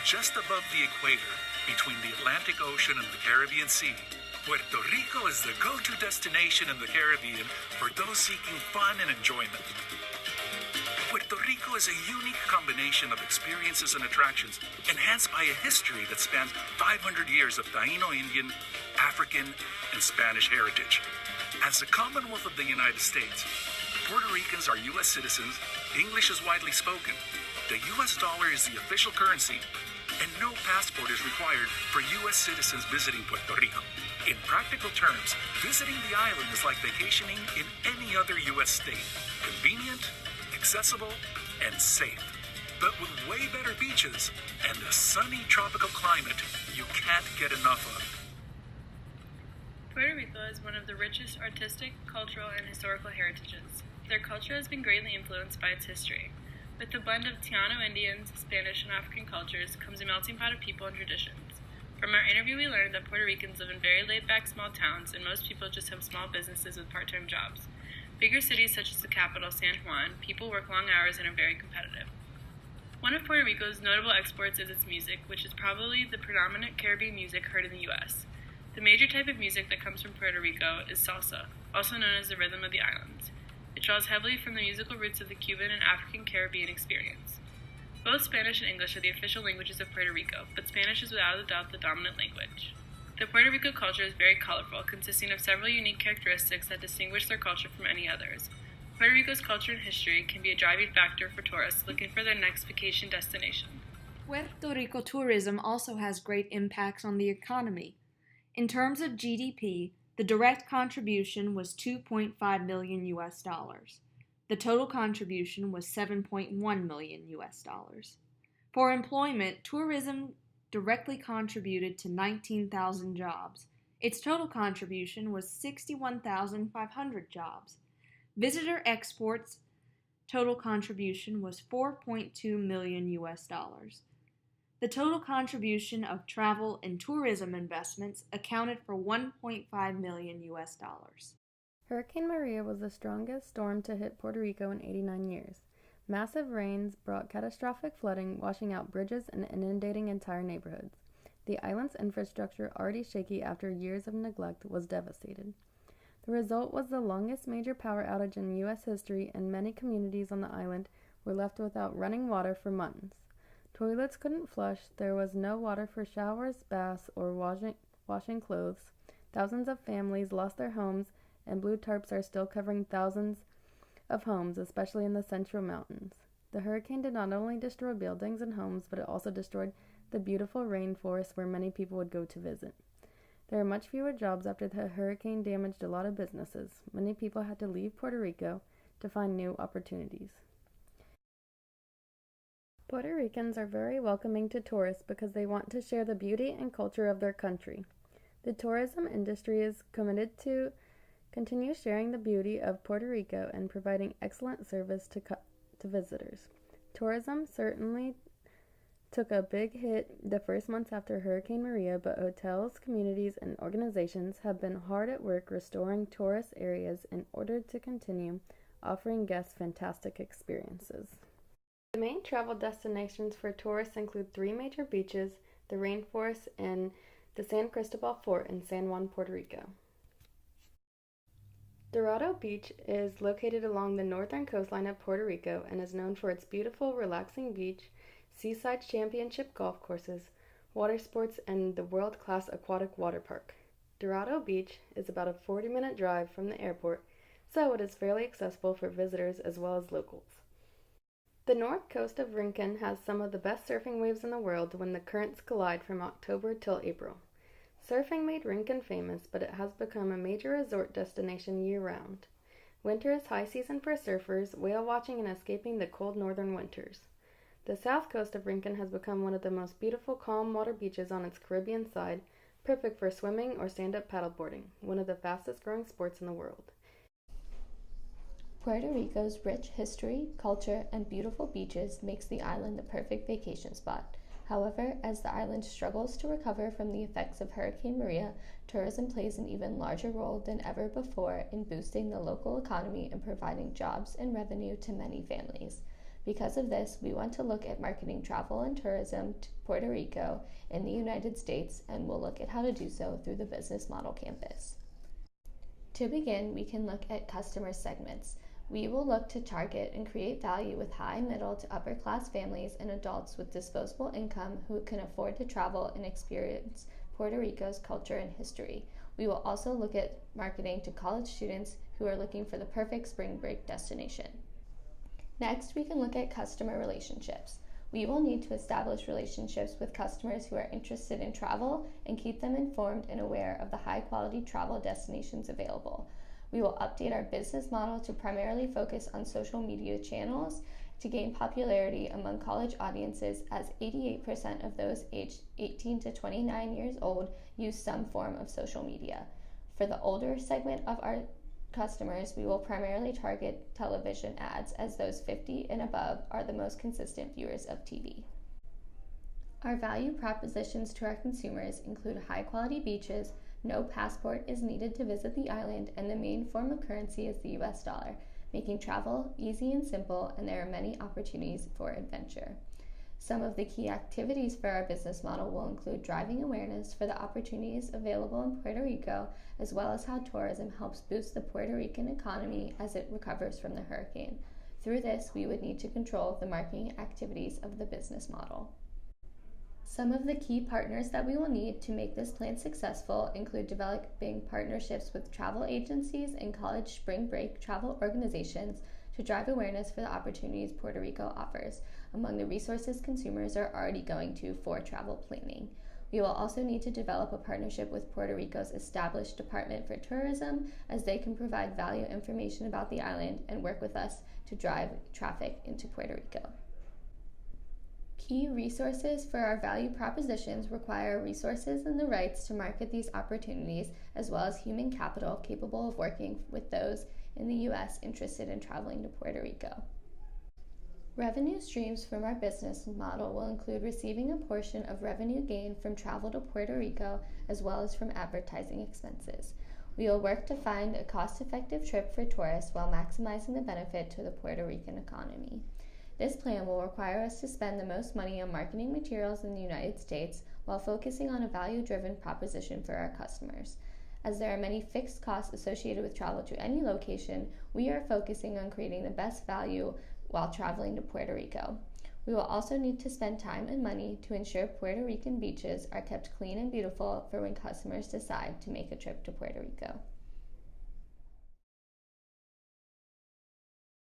just above the equator, between the Atlantic Ocean and the Caribbean Sea, Puerto Rico is the go-to destination in the Caribbean for those seeking fun and enjoyment. Puerto Rico is a unique combination of experiences and attractions, enhanced by a history that spans 500 years of Taino Indian, African, and Spanish heritage. As the Commonwealth of the United States, Puerto Ricans are U.S. citizens, English is widely spoken, the U.S. dollar is the official currency, and no passport is required for U.S. citizens visiting Puerto Rico. In practical terms, visiting the island is like vacationing in any other U.S. state. Convenient, accessible, and safe. But with way better beaches and a sunny tropical climate you can't get enough of. Puerto Rico is one of the richest artistic, cultural, and historical heritages. Their culture has been greatly influenced by its history. With the blend of Taino Indians, Spanish, and African cultures comes a melting pot of people and traditions. From our interview, we learned that Puerto Ricans live in very laid-back small towns, and most people just have small businesses with part-time jobs. Bigger cities such as the capital, San Juan, people work long hours and are very competitive. One of Puerto Rico's notable exports is its music, which is probably the predominant Caribbean music heard in the U.S. The major type of music that comes from Puerto Rico is salsa, also known as the rhythm of the islands. It draws heavily from the musical roots of the Cuban and African Caribbean experience. Both Spanish and English are the official languages of Puerto Rico, but Spanish is without a doubt the dominant language. The Puerto Rico culture is very colorful, consisting of several unique characteristics that distinguish their culture from any others. Puerto Rico's culture and history can be a driving factor for tourists looking for their next vacation destination. Puerto Rico tourism also has great impacts on the economy. In terms of GDP, the direct contribution was $2.5 million US dollars. The total contribution was $7.1 million US dollars. For employment, tourism directly contributed to 19,000 jobs. Its total contribution was 61,500 jobs. Visitor exports total contribution was $4.2 million US dollars. The total contribution of travel and tourism investments accounted for $1.5 million US dollars. Hurricane Maria was the strongest storm to hit Puerto Rico in 89 years. Massive rains brought catastrophic flooding, washing out bridges and inundating entire neighborhoods. The island's infrastructure, already shaky after years of neglect, was devastated. The result was the longest major power outage in U.S. history, and many communities on the island were left without running water for months. Toilets couldn't flush, there was no water for showers, baths, or washing clothes. Thousands of families lost their homes, and blue tarps are still covering thousands of homes, especially in the central mountains. The hurricane did not only destroy buildings and homes, but it also destroyed the beautiful rainforest where many people would go to visit. There are much fewer jobs after the hurricane damaged a lot of businesses. Many people had to leave Puerto Rico to find new opportunities. Puerto Ricans are very welcoming to tourists because they want to share the beauty and culture of their country. The tourism industry is committed to continue sharing the beauty of Puerto Rico and providing excellent service to visitors. Tourism certainly took a big hit the first months after Hurricane Maria, but hotels, communities, and organizations have been hard at work restoring tourist areas in order to continue offering guests fantastic experiences. The main travel destinations for tourists include 3 major beaches, the rainforest, and the San Cristobal Fort in San Juan, Puerto Rico. Dorado Beach is located along the northern coastline of Puerto Rico and is known for its beautiful, relaxing beach, seaside championship golf courses, water sports, and the world-class aquatic water park. Dorado Beach is about a 40-minute drive from the airport, so it is fairly accessible for visitors as well as locals. The north coast of Rincon has some of the best surfing waves in the world when the currents collide from October till April. Surfing made Rincon famous, but it has become a major resort destination year-round. Winter is high season for surfers, whale watching, and escaping the cold northern winters. The south coast of Rincon has become one of the most beautiful calm water beaches on its Caribbean side, perfect for swimming or stand-up paddleboarding, one of the fastest growing sports in the world. Puerto Rico's rich history, culture, and beautiful beaches makes the island the perfect vacation spot. However, as the island struggles to recover from the effects of Hurricane Maria, tourism plays an even larger role than ever before in boosting the local economy and providing jobs and revenue to many families. Because of this, we want to look at marketing travel and tourism to Puerto Rico in the United States, and we'll look at how to do so through the Business Model Campus. To begin, we can look at customer segments. We will look to target and create value with high, middle to upper class families and adults with disposable income who can afford to travel and experience Puerto Rico's culture and history. We will also look at marketing to college students who are looking for the perfect spring break destination. Next, we can look at customer relationships. We will need to establish relationships with customers who are interested in travel and keep them informed and aware of the high-quality travel destinations available. We will update our business model to primarily focus on social media channels to gain popularity among college audiences, as 88% of those aged 18 to 29 years old use some form of social media. For the older segment of our customers, we will primarily target television ads, as those 50 and above are the most consistent viewers of TV. Our value propositions to our consumers include high-quality beaches, no passport is needed to visit the island, and the main form of currency is the US dollar, making travel easy and simple, and there are many opportunities for adventure. Some of the key activities for our business model will include driving awareness for the opportunities available in Puerto Rico, as well as how tourism helps boost the Puerto Rican economy as it recovers from the hurricane. Through this, we would need to control the marketing activities of the business model. Some of the key partners that we will need to make this plan successful include developing partnerships with travel agencies and college spring break travel organizations to drive awareness for the opportunities Puerto Rico offers among the resources consumers are already going to for travel planning. We will also need to develop a partnership with Puerto Rico's established Department for Tourism, as they can provide value information about the island and work with us to drive traffic into Puerto Rico. Key resources for our value propositions require resources and the rights to market these opportunities, as well as human capital capable of working with those in the U.S. interested in traveling to Puerto Rico. Revenue streams from our business model will include receiving a portion of revenue gained from travel to Puerto Rico, as well as from advertising expenses. We will work to find a cost-effective trip for tourists while maximizing the benefit to the Puerto Rican economy. This plan will require us to spend the most money on marketing materials in the United States while focusing on a value-driven proposition for our customers. As there are many fixed costs associated with travel to any location, we are focusing on creating the best value while traveling to Puerto Rico. We will also need to spend time and money to ensure Puerto Rican beaches are kept clean and beautiful for when customers decide to make a trip to Puerto Rico.